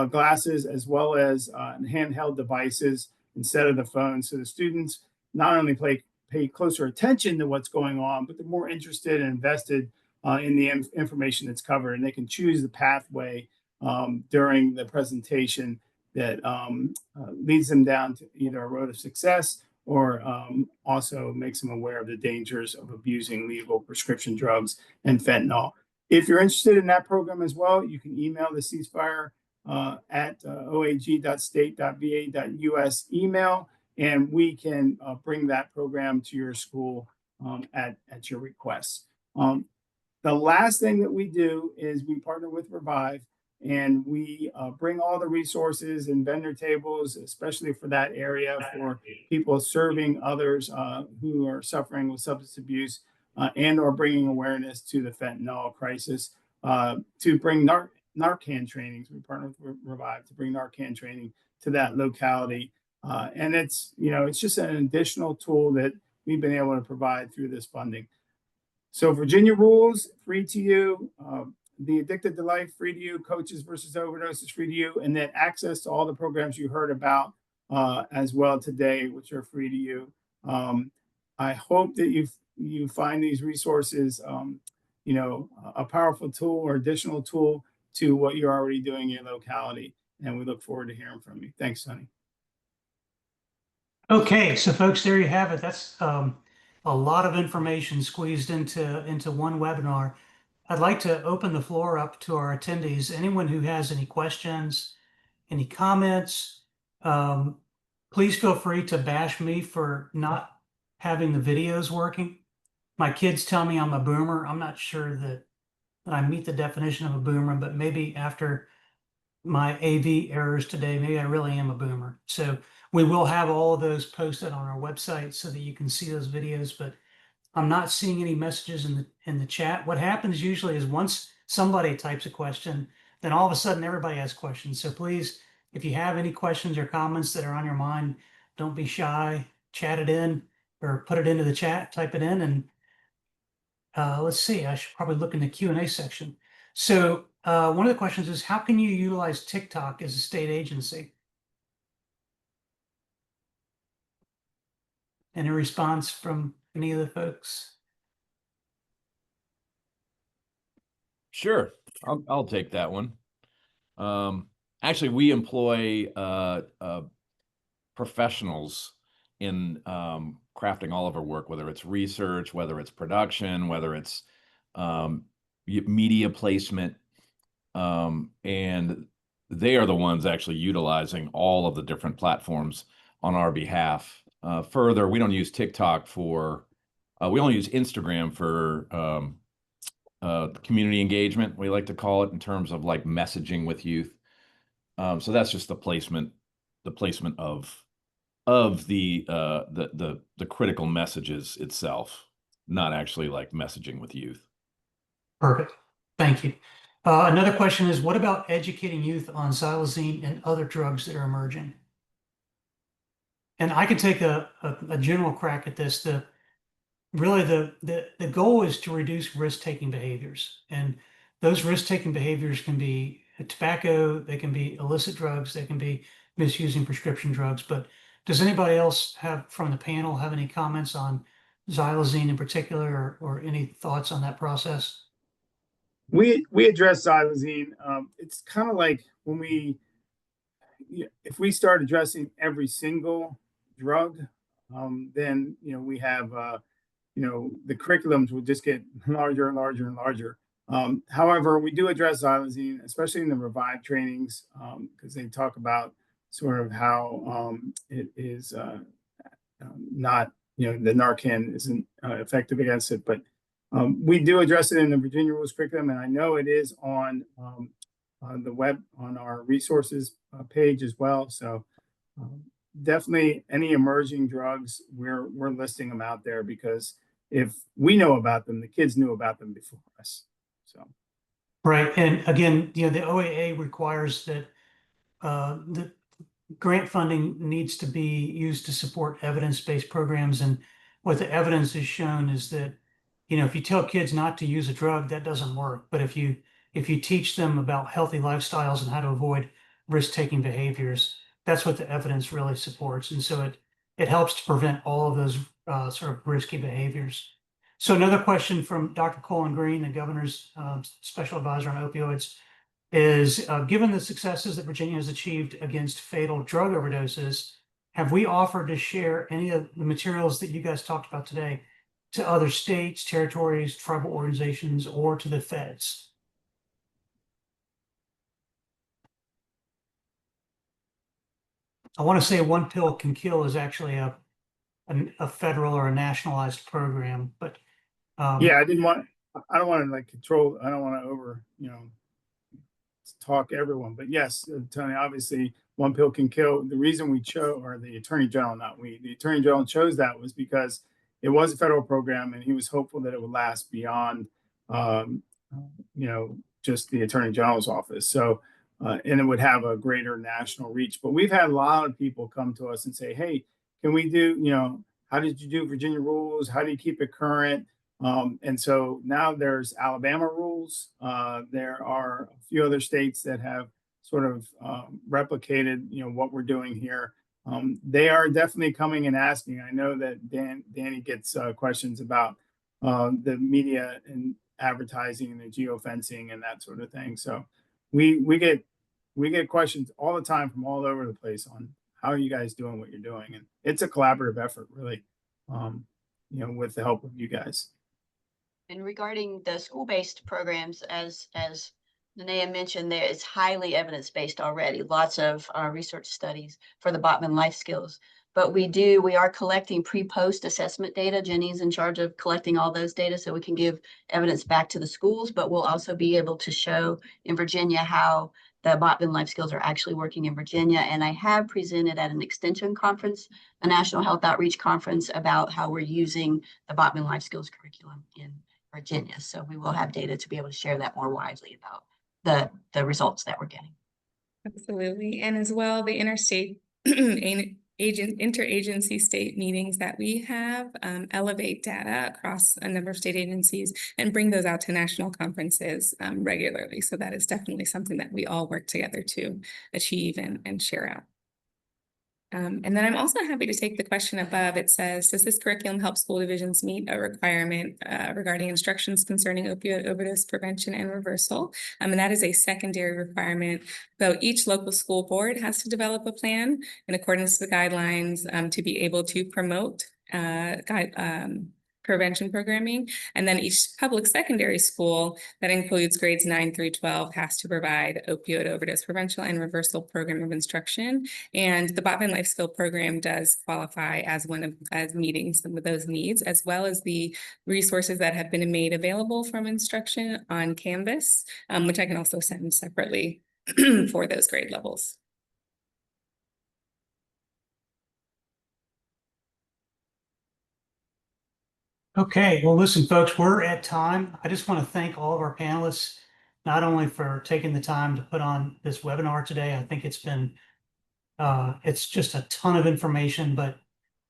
glasses as well as handheld devices instead of the phone. So the students not only pay closer attention to what's going on, but they're more interested and invested in the information that's covered, and they can choose the pathway during the presentation that leads them down to either a road of success or also makes them aware of the dangers of abusing legal prescription drugs and fentanyl. If you're interested in that program as well, you can email the ceasefire at oag.state.va.us email, and we can bring that program to your school at your request. The last thing that we do is we partner with Revive, and we bring all the resources and vendor tables, especially for that area, for people serving others who are suffering with substance abuse and or bringing awareness to the fentanyl crisis, to bring Narcan trainings. We partner with Revive to bring Narcan training to that locality. And it's, it's just an additional tool that we've been able to provide through this funding. So Virginia rules, free to you. The Addicted to Life, free to you. Coaches versus Overdoses, free to you. And then access to all the programs you heard about as well today, which are free to you. I hope that you find these resources, a powerful tool or additional tool to what you're already doing in your locality. And we look forward to hearing from you. Thanks, Sonny. Okay, so folks, there you have it. That's a lot of information squeezed into one webinar. I'd like to open the floor up to our attendees. Anyone who has any questions, any comments, please feel free to bash me for not having the videos working. My kids tell me I'm a boomer. I'm not sure that I meet the definition of a boomer, but maybe after my AV errors today, maybe I really am a boomer. So we will have all of those posted on our website so that you can see those videos, but I'm not seeing any messages in the chat. What happens usually is once somebody types a question, then all of a sudden everybody has questions. So please, if you have any questions or comments that are on your mind, don't be shy, chat it in or put it into the chat, type it in, and let's see, I should probably look in the Q&A section. So one of the questions is, how can you utilize TikTok as a state agency? Any response from any of the folks? Sure, I'll take that one. Actually, we employ professionals in crafting all of our work, whether it's research, whether it's production, whether it's media placement, and they are the ones actually utilizing all of the different platforms on our behalf. Further, we don't use TikTok for, we only use Instagram for community engagement, we like to call it, in terms of like messaging with youth. So that's just the placement of the critical messages itself, not actually like messaging with youth. Perfect. Thank you. Another question is, what about educating youth on xylazine and other drugs that are emerging? And I can take a general crack at this. Really the goal is to reduce risk-taking behaviors. And those risk-taking behaviors can be tobacco, they can be illicit drugs, they can be misusing prescription drugs. But does anybody else from the panel have any comments on xylazine in particular, or any thoughts on that process? We address xylazine. It's kind of like when if we start addressing every single drug, then we have the curriculums will just get larger and larger and larger. However, we do address xylazine, especially in the Revive trainings, because they talk about sort of how it is not, the Narcan isn't effective against it, but we do address it in the Virginia Rules curriculum, and I know it is on the web, on our resources page as well. So definitely any emerging drugs, we're listing them out there, because if we know about them, the kids knew about them before us. So Right. And again, the OAA requires that the grant funding needs to be used to support evidence-based programs. And what the evidence has shown is that, if you tell kids not to use a drug, that doesn't work. But if you teach them about healthy lifestyles and how to avoid risk-taking behaviors, that's what the evidence really supports. And so it helps to prevent all of those sort of risky behaviors. So another question from Dr. Colin Green, the governor's special advisor on opioids, is given the successes that Virginia has achieved against fatal drug overdoses, have we offered to share any of the materials that you guys talked about today to other states, territories, tribal organizations, or to the feds. I want to say One Pill Can Kill is actually a federal or a nationalized program, but Yeah, I don't want to like control, I don't want to over, talk everyone, but yes, Tony, obviously One Pill Can Kill. The reason we chose, or the Attorney General, not we, the Attorney General chose that was because it was a federal program and he was hopeful that it would last beyond, um, just the Attorney General's office. So, and it would have a greater national reach. But we've had a lot of people come to us and say, hey, can we do, how did you do Virginia rules? How do you keep it current? And so now there's Alabama rules. There are a few other states that have sort of replicated, what we're doing here. They are definitely coming and asking. I know that Danny gets questions about the media and advertising and the geofencing and that sort of thing. So we get questions all the time from all over the place on how are you guys doing what you're doing, and it's a collaborative effort, really, with the help of you guys. And regarding the school-based programs, as Linnea mentioned, there is highly evidence-based already, lots of research studies for the Abatement life skills. But we are collecting pre-post assessment data. Jenny's in charge of collecting all those data so we can give evidence back to the schools, but we'll also be able to show in Virginia how the Abatement life skills are actually working in Virginia. And I have presented at an extension conference, a national health outreach conference, about how we're using the Abatement life skills curriculum in Virginia. So we will have data to be able to share that more widely about the results that we're getting. Absolutely. And as well, the interagency state meetings that we have elevate data across a number of state agencies and bring those out to national conferences regularly. So that is definitely something that we all work together to achieve and share out. And then I'm also happy to take the question above. It says, does this curriculum help school divisions meet a requirement regarding instructions concerning opioid overdose prevention and reversal? And that is a secondary requirement. So each local school board has to develop a plan in accordance with the guidelines to be able to promote prevention programming. And then each public secondary school that includes grades 9 through 12 has to provide opioid overdose prevention and reversal program of instruction. And the Abatement Life Skill Program does qualify as meeting some of those needs, as well as the resources that have been made available from instruction on Canvas, which I can also send separately for those grade levels. Okay, well, listen, folks, we're at time. I just want to thank all of our panelists, not only for taking the time to put on this webinar today. I think it's been, it's just a ton of information, but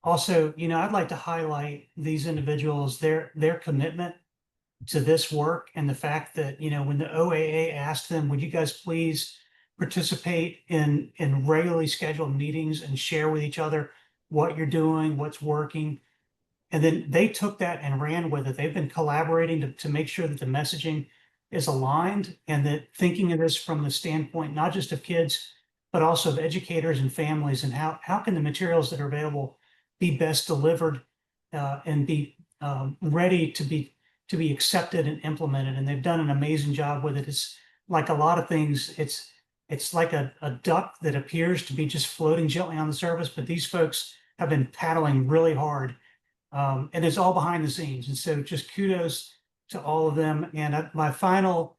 also, I'd like to highlight these individuals, their commitment to this work, and the fact that, when the OAA asked them, would you guys please participate in regularly scheduled meetings and share with each other what you're doing, what's working. And then they took that and ran with it. They've been collaborating to make sure that the messaging is aligned, and that thinking of this from the standpoint, not just of kids, but also of educators and families, and how can the materials that are available be best delivered and be ready to be accepted and implemented. And they've done an amazing job with it. It's like a lot of things. It's like a duck that appears to be just floating gently on the surface, but these folks have been paddling really hard. And it's all behind the scenes. And so just kudos to all of them. And my final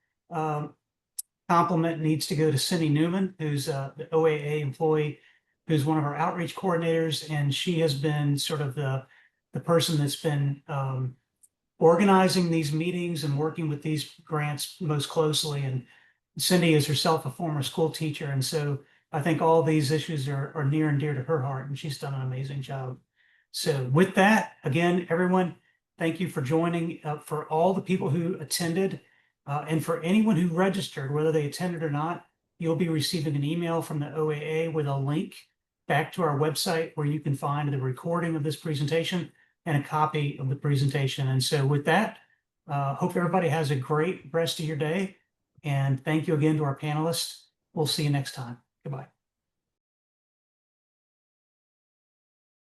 compliment needs to go to Cindy Newman, who's the OAA employee, who's one of our outreach coordinators. And she has been sort of the person that's been organizing these meetings and working with these grants most closely. And Cindy is herself a former school teacher. And so I think all these issues are near and dear to her heart, and she's done an amazing job. So with that, again, everyone, thank you for joining. For all the people who attended, and for anyone who registered, whether they attended or not, you'll be receiving an email from the OAA with a link back to our website where you can find the recording of this presentation and a copy of the presentation. And so with that, hope everybody has a great rest of your day. And thank you again to our panelists. We'll see you next time. Goodbye.